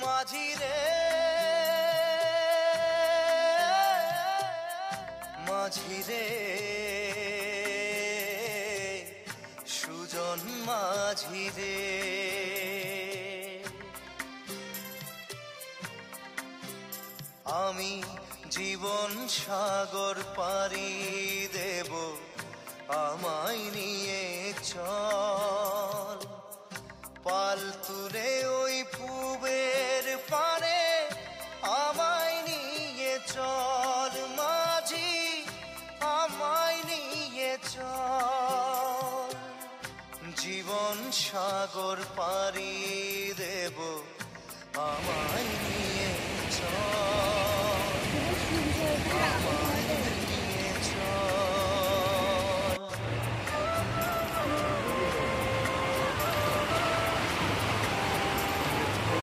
মাঝি রে মাঝি রে সুজন মাঝি রে আমি জীবন সাগর পাড়ি দেব আমায় নিয়ে চল পাল তুলে ওই পুবের পারে আমায় নিয়ে চল মাঝি আমায় নিয়ে চল জীবন সাগর পাড়ি দেব আমায় নিয়ে চল